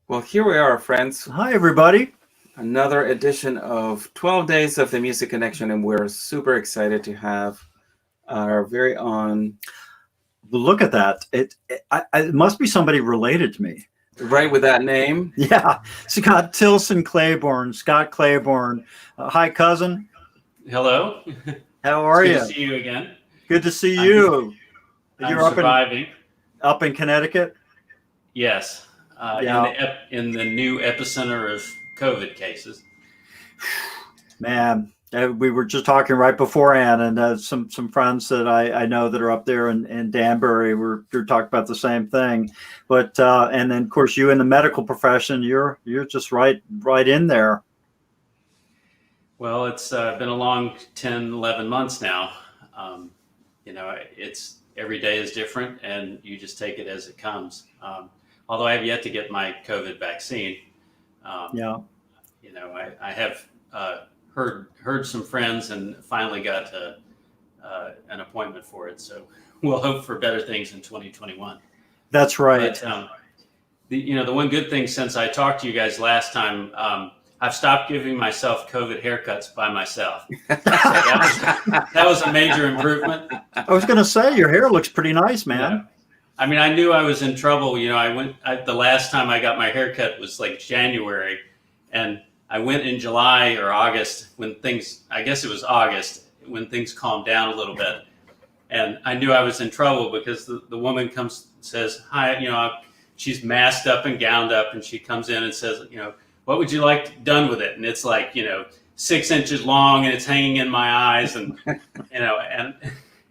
Well, here we are, friends. Hi, everybody. Another edition of 12 Days of the Music Connection, and we're super excited to have our very own, Look at that. It must be somebody related to me. right with that name. Yeah, Scott Tilson Claiborne. Scott Claiborne. Hi, cousin. Hello. How It's are good you? to see you again. Good to see I'm, you. I'm You're surviving. up in Connecticut. Yes, Yeah, in the new epicenter of COVID cases. man. We were just talking right beforehand, and some friends that I know that are up there in Danbury were talking about the same thing. But and then of course you in the medical profession, you're just right in there. Well, it's been a long 10, 11 months now. Um, it's every day is different, and you just take it as it comes. Although I have yet to get my COVID vaccine. Um, Yeah. I have heard some friends and finally got an appointment for it. So we'll hope for better things in 2021. That's right. But the one good thing since I talked to you guys last time, I've stopped giving myself COVID haircuts by myself. So that was a major improvement. I was going to say your hair looks pretty nice, man. Yeah. I mean, I knew I was in trouble. The last time I got my haircut was like January, and I went in July or August I guess it was August, when things calmed down a little bit. And I knew I was in trouble because the woman comes and says, hi, she's masked up and gowned up, and she comes in and says, what would you like done with it? And it's like, 6 inches long, and it's hanging in my eyes. And,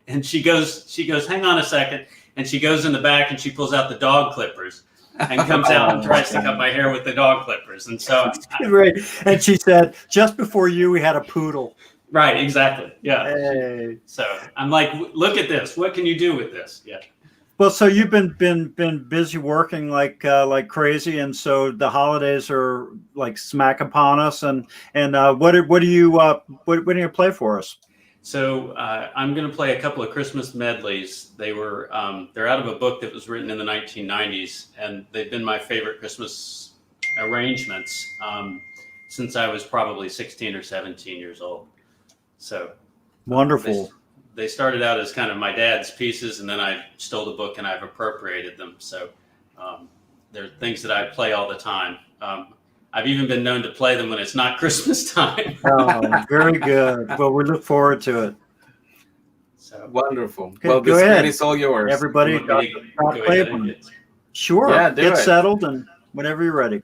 and she goes, hang on a second. And she goes in the back and she pulls out the dog clippers and comes out and tries to cut my hair with the dog clippers. And so, right. And she said, just before you, we had a poodle. Right, exactly. Yeah. Hey. So I'm like, look at this. What can you do with this? Yeah. Well, so you've been busy working like crazy, and so the holidays are like smack upon us. And what do you play for us? So I'm going to play a couple of Christmas medleys. They're out of a book that was written in the 1990s, and they've been my favorite Christmas arrangements since I was probably 16 or 17 years old. So wonderful. They started out as kind of my dad's pieces, and then I stole the book and I've appropriated them. So they're things that I play all the time. I've even been known to play them when it's not Christmas time. Oh, very good. Well, we look forward to it. So wonderful. Okay, well, go this ahead. is all yours. Everybody, sure. Yeah, get it. settled, and whenever you're ready.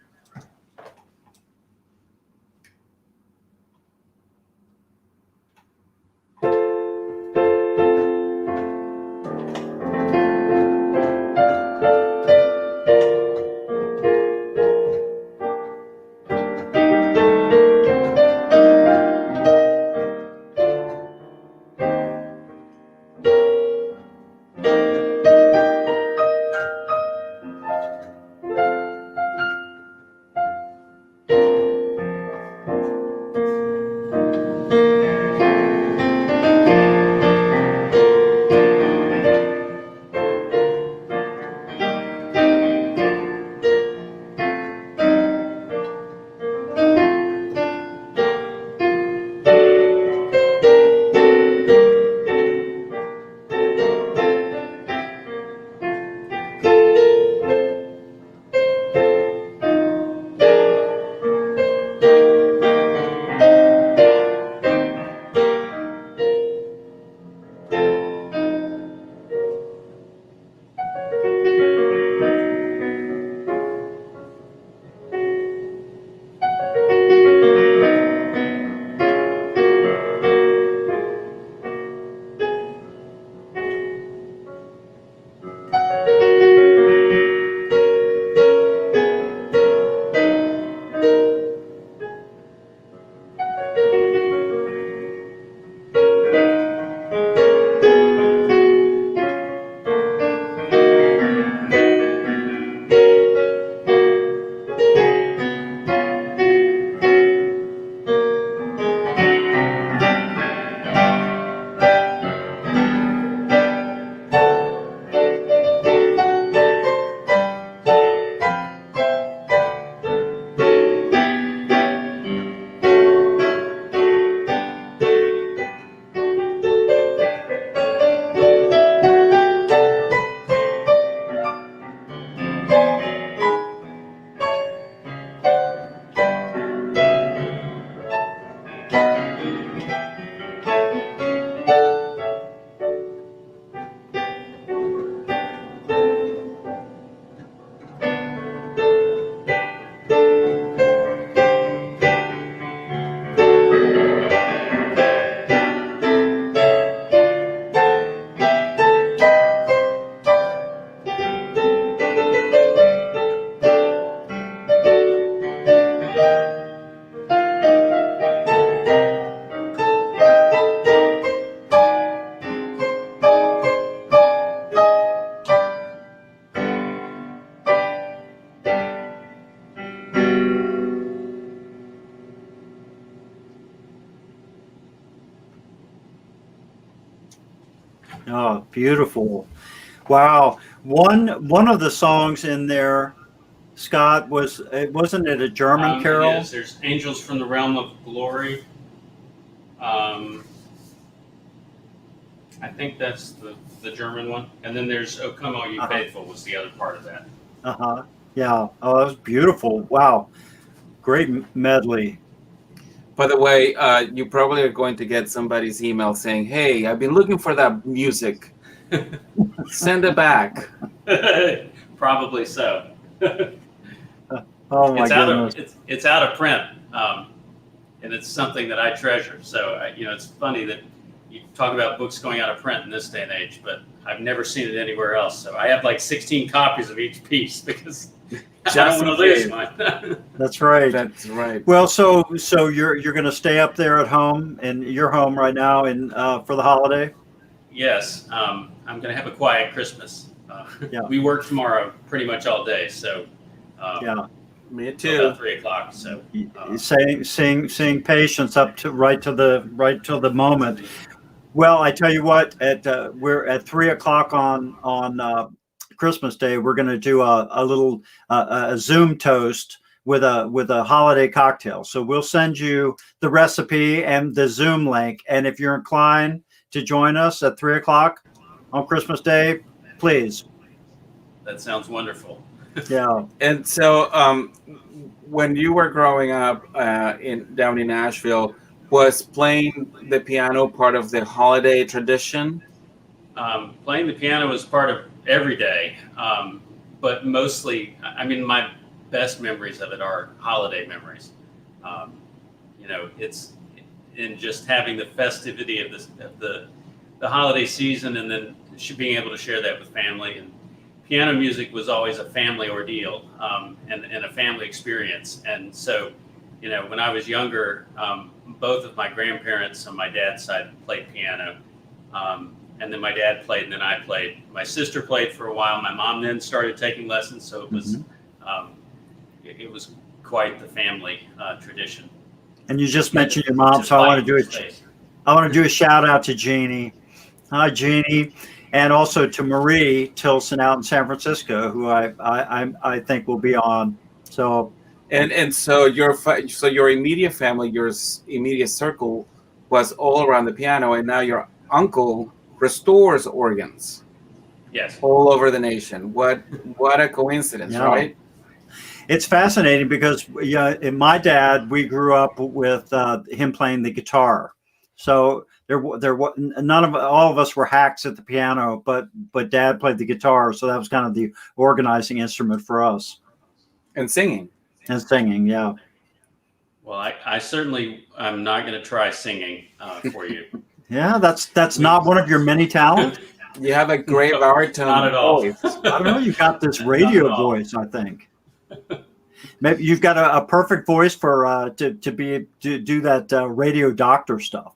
Oh, beautiful. Wow. One of the songs in there, Scott, wasn't it a German It is. carol? There's Angels from the Realm of Glory. Um, I think that's the German one. And then there's O Come All You Uh-huh. Faithful was the other part of that. Uh-huh. Yeah. Oh, that was beautiful. Wow. Great medley. By the way, you probably are going to get somebody's email saying, "Hey, I've been looking for that music. Send it back." Probably so. Oh my goodness. It's out of print, and it's something that I treasure. So it's funny that you talk about books going out of print in this day and age, but I've never seen it anywhere else. So I have like 16 copies of each piece because I don't want to lose mine. That's right. That's right. Well, so you're going to stay up there at home, and you're home right now, and for the holiday. Yes, I'm going to have a quiet Christmas. Yeah. We work tomorrow pretty much all day, so Yeah. Me till too. about 3 o'clock. So Seeing patience up to right till the moment. Well, I tell you what, we're at 3 o'clock on Christmas Day. We're going to do a little a Zoom toast with a holiday cocktail. So we'll send you the recipe and the Zoom link. And if you're inclined to join us at 3 o'clock on Christmas Day, please. that sounds wonderful. Yeah. And so, when you were growing up down in Nashville, was playing the piano part of the holiday tradition? Playing the piano was part of every day, but mostly, I mean, my best memories of it are holiday memories. Um, it's in just having the festivity of the holiday season, and then being able to share that with family. And piano music was always a family ordeal, and a family experience. And so, when I was younger, both of my grandparents on my dad's side played piano. And then my dad played, and then I played. My sister played for a while. My mom then started taking lessons, so it was quite the family tradition. And you just mentioned your mom, so I want to do a shout out to Jeannie. Hi, Jeannie, and also to Marie Tilson out in San Francisco, who I think will be on. So And so your immediate family, your immediate circle, was all around the piano, and now your uncle restores organs. Yes. All over the nation. What a coincidence, Yeah. right? It's fascinating because in my dad, we grew up with him playing the guitar. So all of us were hacks at the piano, but Dad played the guitar, so that was kind of the organizing instrument for us. And singing. And singing, yeah. Well, I certainly am not going to try singing for you. Yeah, that's not one of your many talents. You have a great baritone Not at all. voice. I don't know. You've got this radio voice, I think. Maybe you've got a perfect voice for to do that radio doctor stuff.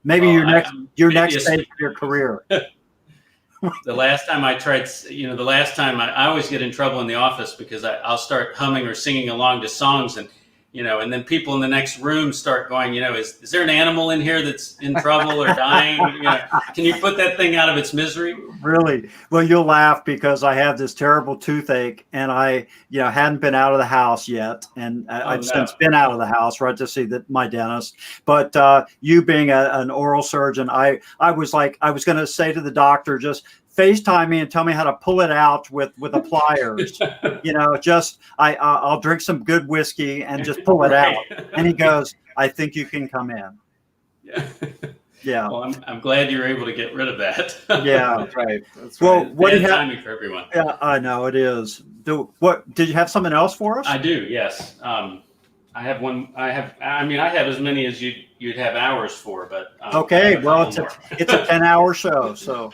Maybe your next stage of your career. The last time I tried, I always get in trouble in the office because I'll start humming or singing along to songs, and and then people in the next room start going, is there an animal in here that's in trouble or dying? Can you put that thing out of its misery? Really? Well, you'll laugh because I have this terrible toothache, and I, hadn't been out of the house yet, and I've since been out of the house, right, to see my dentist. But you being an oral surgeon, I was going to say to the doctor, just FaceTime me and tell me how to pull it out with a pliers. I'll drink some good whiskey and just pull it out. And he goes, I think you can come in. Yeah. Yeah. Well, I'm glad you were able to get rid of that. Yeah. That's right. That's Well, right. what do you have? Timing for everyone. Yeah, I know it is. What did you have something else for us? I do. Yes. I have one. I have as many as you'd have hours for, but okay. Well, it's a 10-hour show, so.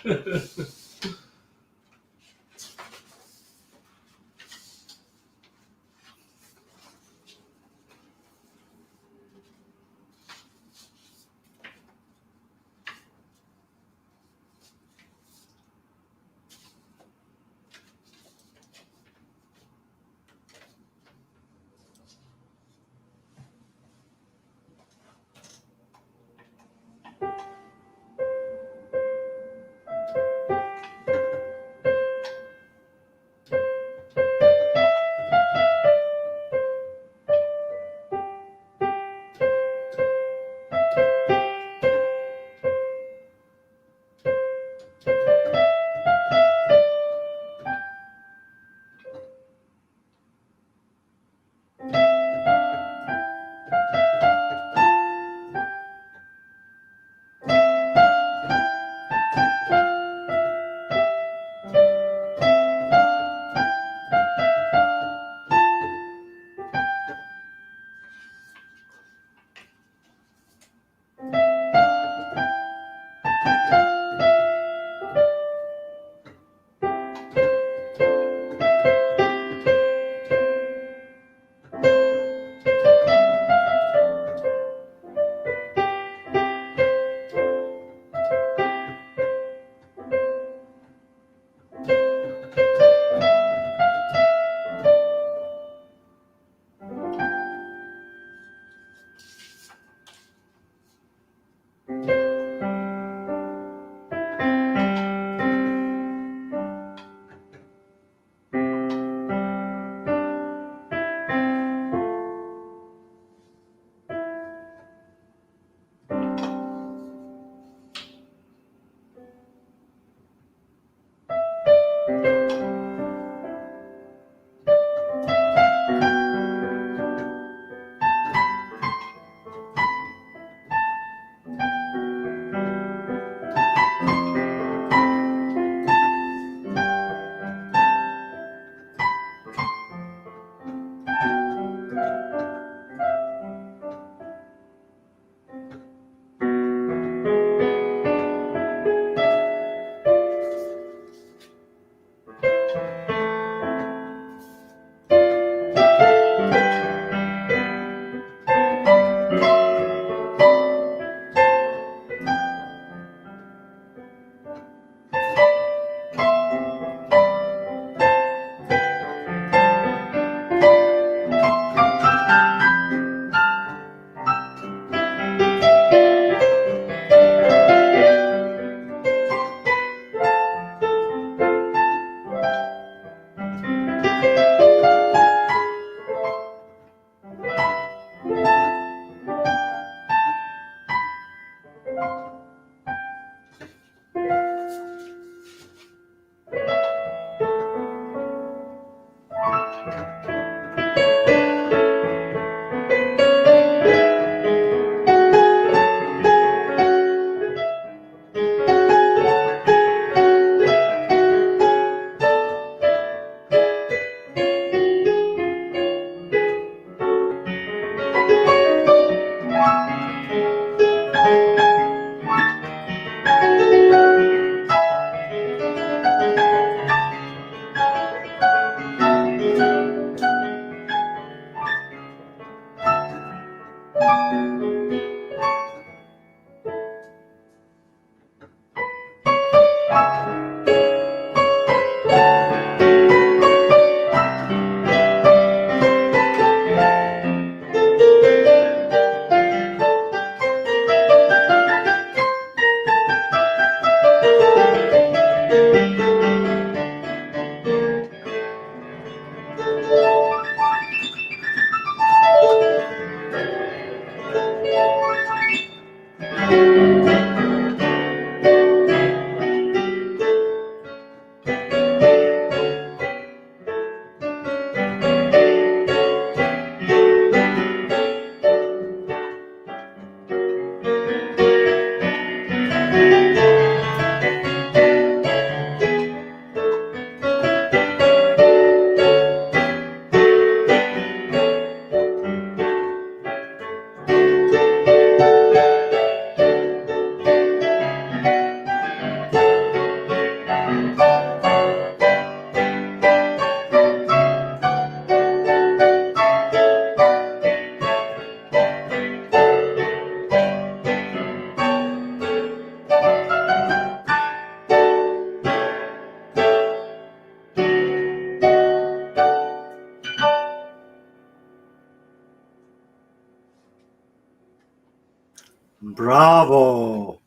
Bravo.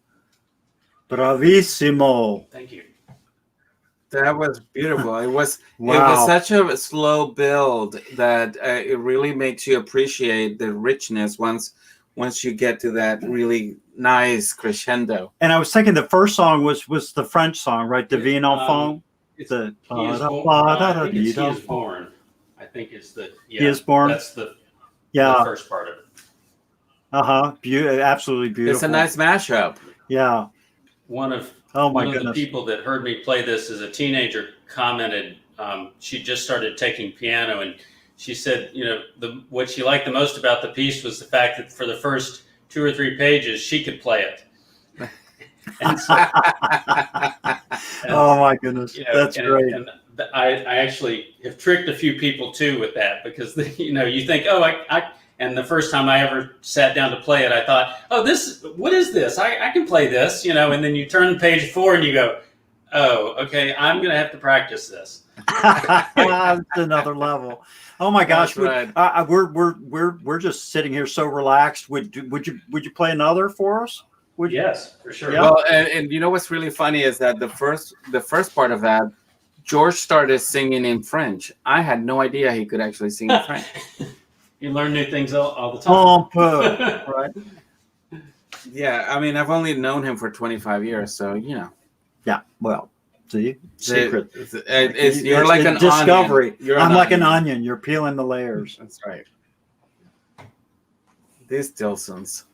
Bravissimo. Thank you. That was beautiful. It was Wow. such a slow build that it really makes you appreciate the richness once you get to that really nice crescendo. And I was thinking the first song was the French song, right? Divine Enfant. It's The He Is Born. I think it's He Is Born. I think it's He Is Born. That's the Yeah. first part of it. Absolutely beautiful. It's a nice mashup. Yeah. One of my the goodness. people that heard me play this as a teenager commented. She just started taking piano, and she said, what she liked the most about the piece was the fact that for the first 2 or 3 pages she could play it. And so, oh my goodness, that's great. And I actually have tricked a few people too with that, because you think, and the first time I ever sat down to play it, I thought, what is this? I can play this, and then you turn page 4 and you go, oh, okay, I'm going to have to practice this. That's another level. Oh my gosh, right. we're just sitting here so relaxed. Would you play another for us? Yes, for sure. Yeah. Well, and you know what's really funny is that the first part of that, George started singing in French. I had no idea he could actually sing in French. You learn new things all the time. Right? Yeah, I mean, I've only known him for 25 years, so Yeah. Well, see, secret. You're like an discovery. Onion. I'm like an onion. You're peeling the layers. That's right. These Dilsons.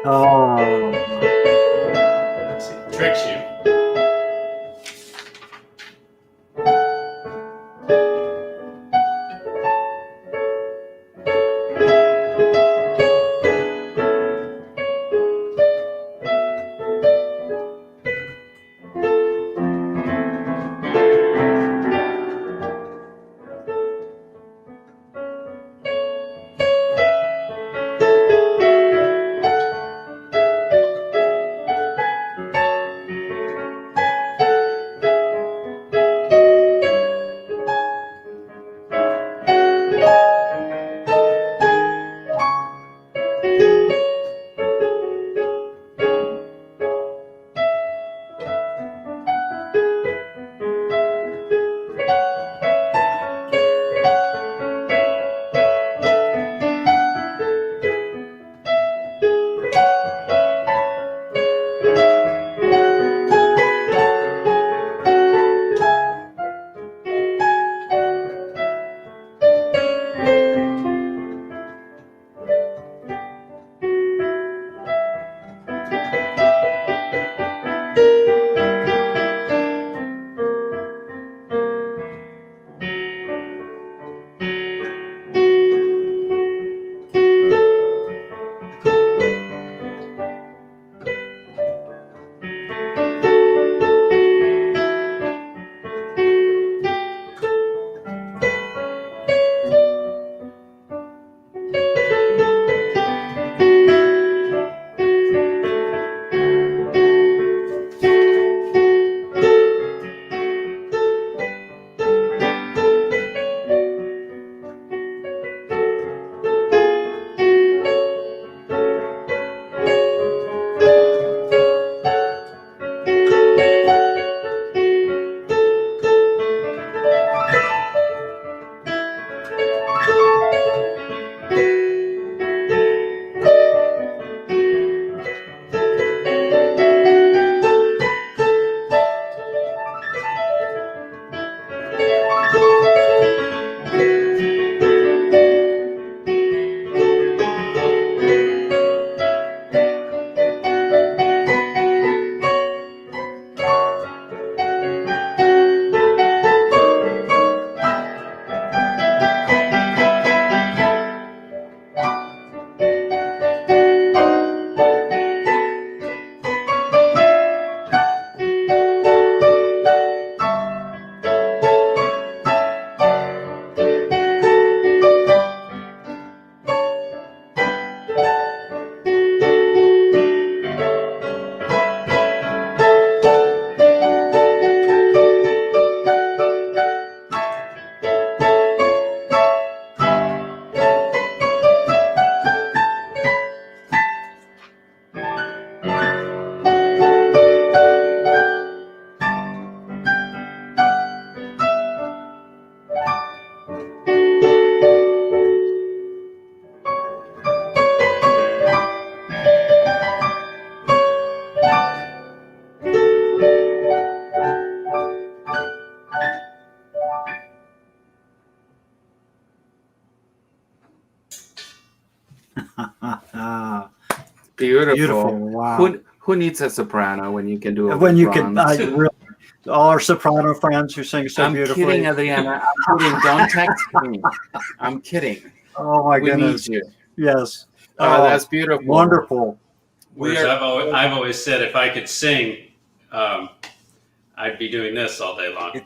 Oh. Tricks you. Beautiful. Beautiful. Wow. Who needs a soprano when you can do it? When with you can, bronze? really, all our soprano friends who sing so I'm beautifully. kidding, Adriana. I'm kidding. Don't text me. I'm kidding. Oh my We goodness. need you. Yes. That's beautiful. Wonderful. Whereas I've always said if I could sing, I'd be doing this all day long.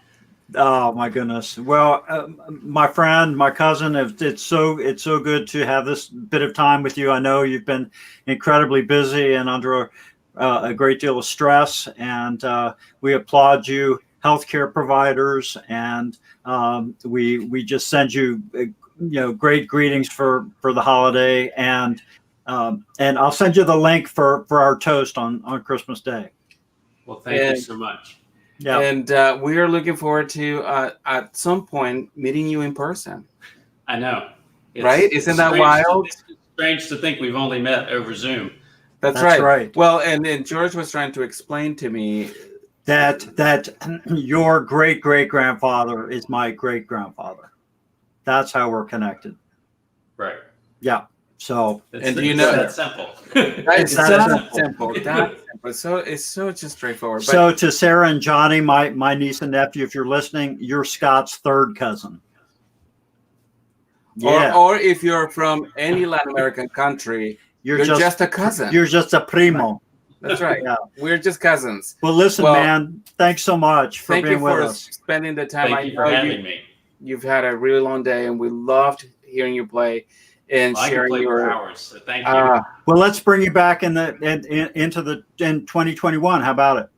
Oh my goodness. Well, my friend, my cousin, it's so good to have this bit of time with you. I know you've been incredibly busy and under a great deal of stress, and we applaud you, healthcare providers, and we just send you great greetings for the holiday, and I'll send you the link for our toast on Christmas Day. Well, thank you so much. Yeah. And we are looking forward to at some point meeting you in person. I know. Right? Isn't that wild? It's strange to think we've only met over Zoom. That's right. Well, and George was trying to explain to me that your great grandfather is my great grandfather. That's how we're connected. Right. Yeah. So, and do you know that's simple? It's that simple. That simple. So it's so just straightforward. So to Sarah and Johnny, my niece and nephew, if you're listening, you're Scott's third cousin. Yeah. Or if you're from any Latin American country, you're just a cousin. You're just a primo. That's right. Yeah. We're just cousins. Well, listen, man, thanks so much for being with us. Spending the time. Thank you for having me. You've had a really long day, and we loved hearing you play and sharing your hours. So thank you. Well, let's bring you back in 2021. How about it?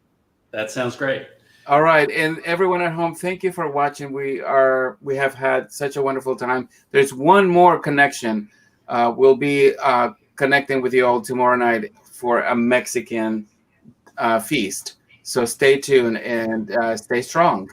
That sounds great. All right, and everyone at home, thank you for watching. We have had such a wonderful time. There's one more connection. We'll be connecting with you all tomorrow night for a Mexican feast. So stay tuned and stay strong.